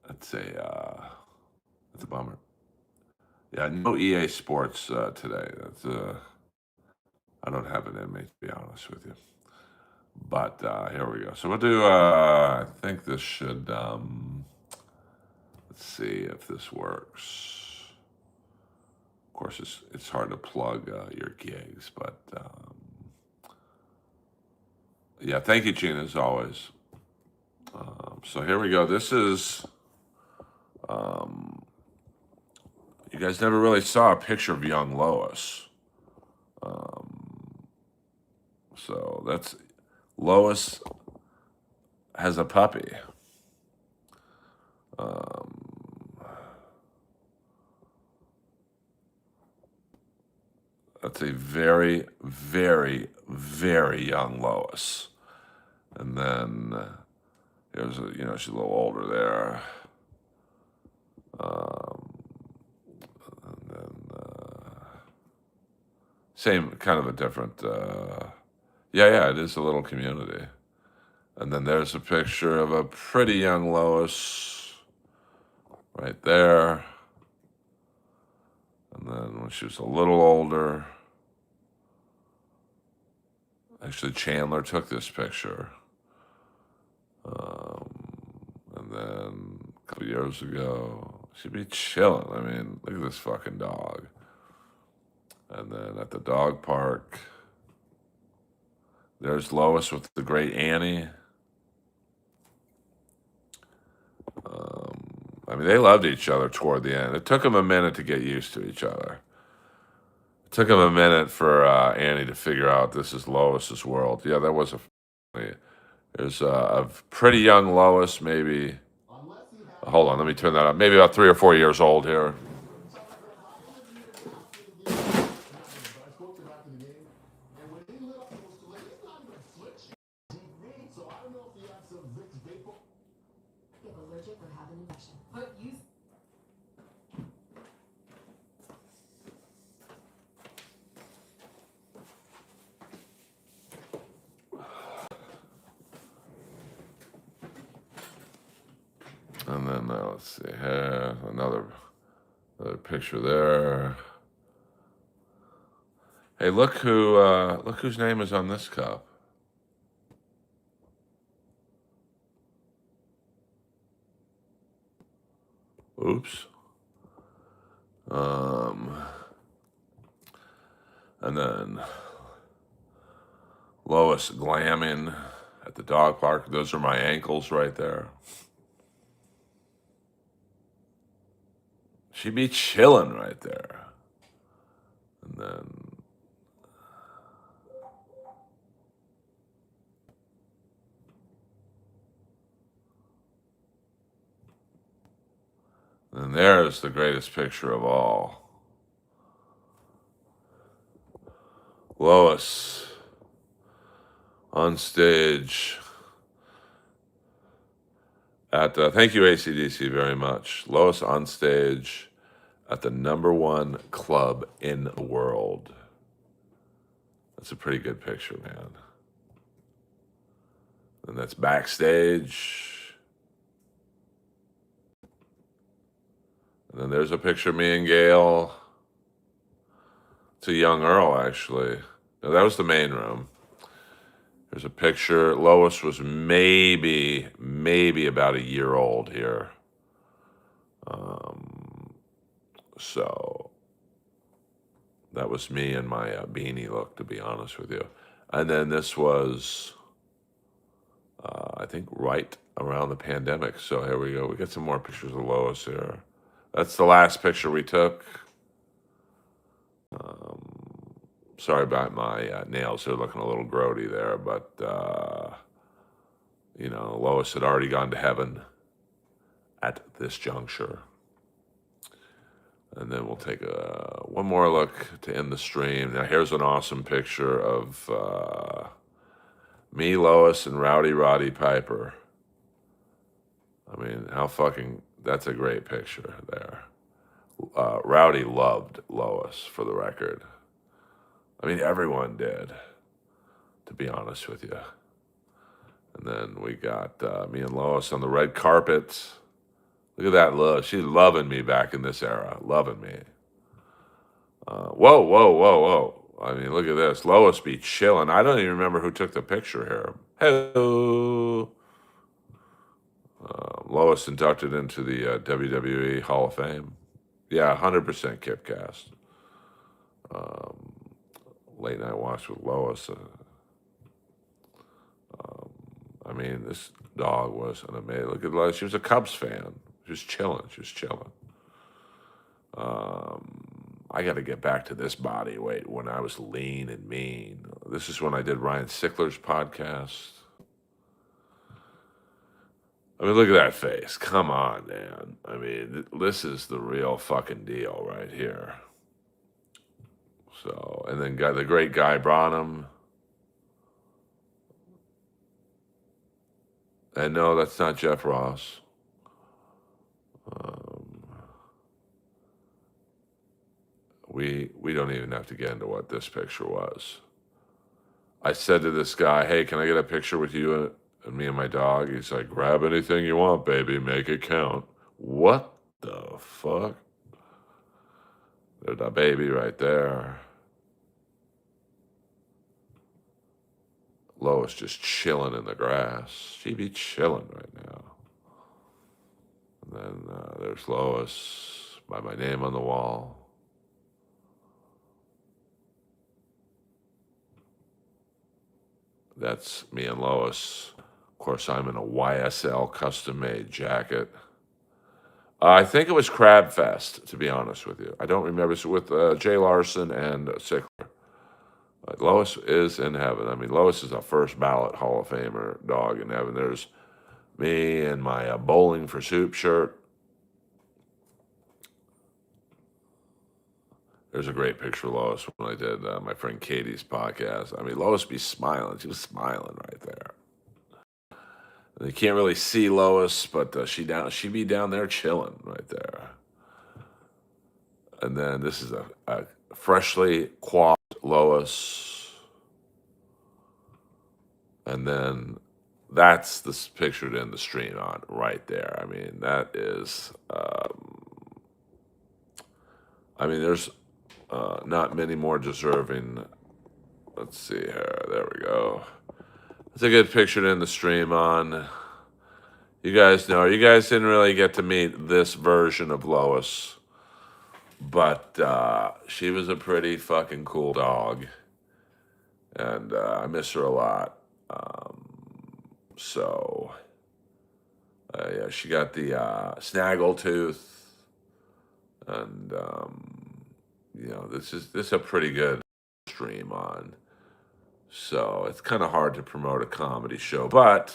That's a bummer. Yeah, no EA Sports today. I don't have it in me, to be honest with you. But here we go. So we'll do. I think this should. Let's see if this works. Of course, it's hard to plug your gigs, but yeah. Thank you, Gina, as always. So here we go. This is. You guys never really saw a picture of young Lois. So that's Lois has a puppy. Um, That's a very, very, very young Lois. And then here's she's a little older there. And then same kind of a different. Yeah, it is a little community. And then there's a picture of a pretty young Lois right there. And then when she was a little older, actually Chandler took this picture. And then a couple years ago, she'd be chilling. I mean, look at this fucking dog. And then at the dog park, there's Lois with the great Annie. I mean, they loved each other toward the end. It took them a minute to get used to each other. It took them a minute for Annie to figure out this is Lois's world. Yeah, that was there's a pretty young Lois, maybe. Hold on, let me turn that up. Maybe about 3 or 4 years old here. And then let's see here, another picture there. Hey, look whose name is on this cup. Oops. And then Lois glamming at the dog park. Those are my ankles right there. She'd be chilling right there. And then there's the greatest picture of all. Lois on stage at thank you AC/DC very much. Lois on stage at the #1 club in the world. That's a pretty good picture, man. And that's backstage. And then there's a picture of me and Gail. It's a young Earl, actually. No, that was the main room. There's a picture. Lois was maybe about a year old here. So that was me in my beanie look, to be honest with you. And then this was, I think, right around the pandemic. So here we go. We got some more pictures of Lois here. That's the last picture we took. Sorry about my nails. They're looking a little grody there, but, Lois had already gone to heaven at this juncture. And then we'll take one more look to end the stream. Now, here's an awesome picture of me, Lois, and Rowdy Roddy Piper. I mean, that's a great picture there. Rowdy loved Lois, for the record. I mean, everyone did, to be honest with you. And then we got me and Lois on the red carpet. Look at that look. She's loving me back in this era. Loving me. Whoa. I mean, look at this. Lois be chilling. I don't even remember who took the picture here. Hello. Lois inducted into the WWE Hall of Fame. Yeah, 100% Kipcast. Late Night Watch with Lois. I mean, this dog was an amazing. Look at Lois. She was a Cubs fan. Just chilling. I got to get back to this body weight when I was lean and mean. This is when I did Ryan Sickler's podcast. I mean, look at that face. Come on, man. I mean, this is the real fucking deal right here. So, and then the great Guy Bonham. And no, that's not Jeff Ross. Um, we don't even have to get into what this picture was. I said to this guy, "Hey, can I get a picture with you and me and my dog?" He's like, "Grab anything you want, baby. Make it count." What the fuck? There's a baby right there. Lois just chilling in the grass. She be chilling right now. And then there's Lois by my name on the wall. That's me and Lois. Of course, I'm in a YSL custom-made jacket. I think it was Crab Fest, to be honest with you. I don't remember. It's with Jay Larson and Sickler. Lois is in heaven. I mean, Lois is a first ballot Hall of Famer dog in heaven. There's me and my Bowling for Soup shirt. There's a great picture of Lois when I did my friend Katie's podcast. I mean, Lois be smiling. She was smiling right there. You can't really see Lois, but she be down there chilling right there. And then this is a freshly coiffed Lois. And then that's this pictured in the stream on right there. I mean, that is, I mean, there's not many more deserving. Let's see here. There we go. It's a good picture in the stream on. You guys know, you guys didn't really get to meet this version of Lois, but she was a pretty fucking cool dog, and I miss her a lot. So, yeah, she got the snaggle tooth, and you know, this is a pretty good stream on. So it's kind of hard to promote a comedy show, but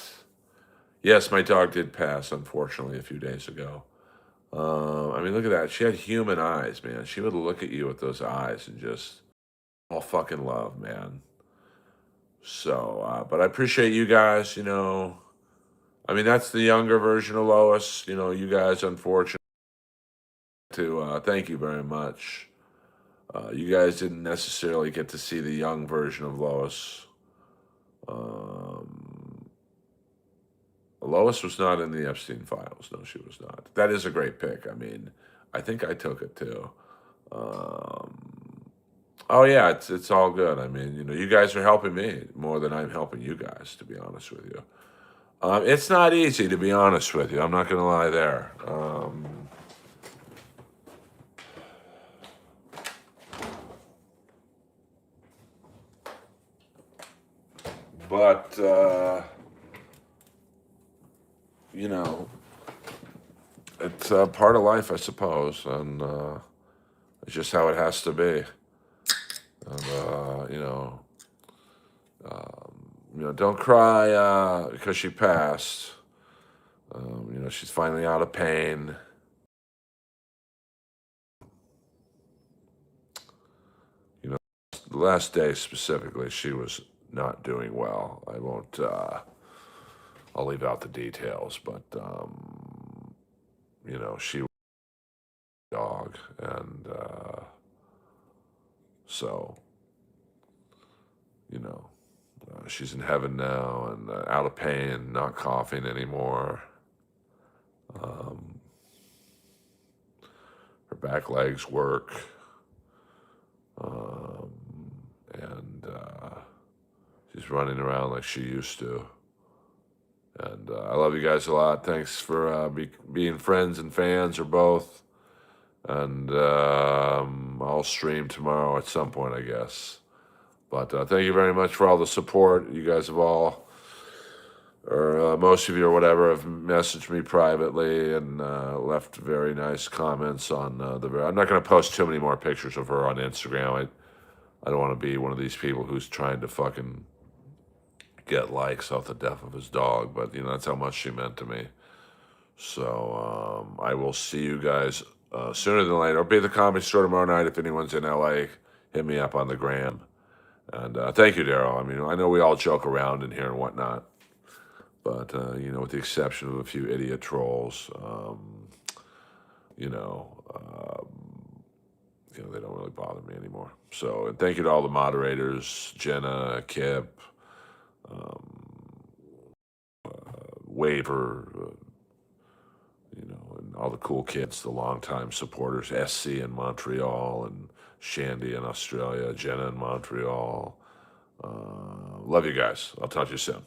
yes, my dog did pass, unfortunately, a few days ago. I mean, look at that. She had human eyes, man. She would look at you with those eyes and just all fucking love, man. So, but I appreciate you guys, you know. I mean, that's the younger version of Lois. You know, you guys, unfortunately, thank you very much. You guys didn't necessarily get to see the young version of Lois. Lois was not in the Epstein files. No, she was not. That is a great pick. I mean, I think I took it too. Oh yeah, it's all good. I mean, you know, you guys are helping me more than I'm helping you guys, to be honest with you. It's not easy, to be honest with you. I'm not going to lie there. But, you know, it's part of life, I suppose, and it's just how it has to be. And, you know, don't cry because she passed. You know, she's finally out of pain. You know, the last day specifically, she was not doing well. I won't, I'll leave out the details, but, you know, she was a dog, and so, you know, she's in heaven now and out of pain, not coughing anymore. Her back legs work. And she's running around like she used to. And I love you guys a lot. Thanks for being friends and fans or both. And I'll stream tomorrow at some point, I guess. But thank you very much for all the support. You guys have all, or most of you or whatever, have messaged me privately and left very nice comments on I'm not going to post too many more pictures of her on Instagram. I don't want to be one of these people who's trying to fucking get likes off the death of his dog, but you know, that's how much she meant to me. So I will see you guys sooner than later. I'll be at the Comedy Store tomorrow night if anyone's in LA. hit me up on the gram. And thank you, Daryl. I mean, I know we all joke around in here and whatnot, but with the exception of a few idiot trolls, you know, they don't really bother me anymore. So, and thank you to all the moderators, Jenna, Kip, Waver, and all the cool kids, the longtime supporters, SC in Montreal and Shandy in Australia, Jenna in Montreal. Love you guys. I'll talk to you soon.